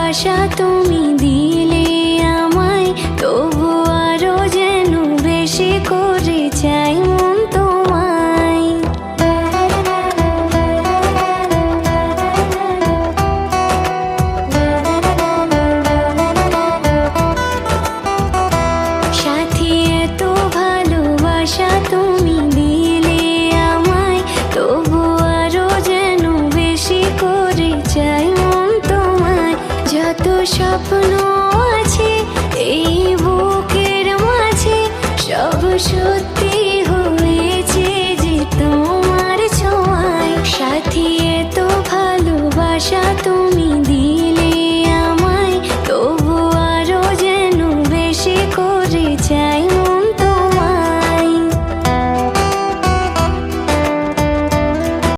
ভালোবাসা তুমি দিলে আমায়, তবু আরো যেন বেশি করে চাই মন তোমায়। সাথী এত ভালোবাসা তুমি দিলে আমায়, তবু আরো যেন বেশি করে চাই মন তোমায়। যত স্বপ্ন আছে এই বুকের মাঝে, সব সত্যি হয়েছে যে তোমার ছোঁয়ায়। সাথী এত ভালোবাসা তুমি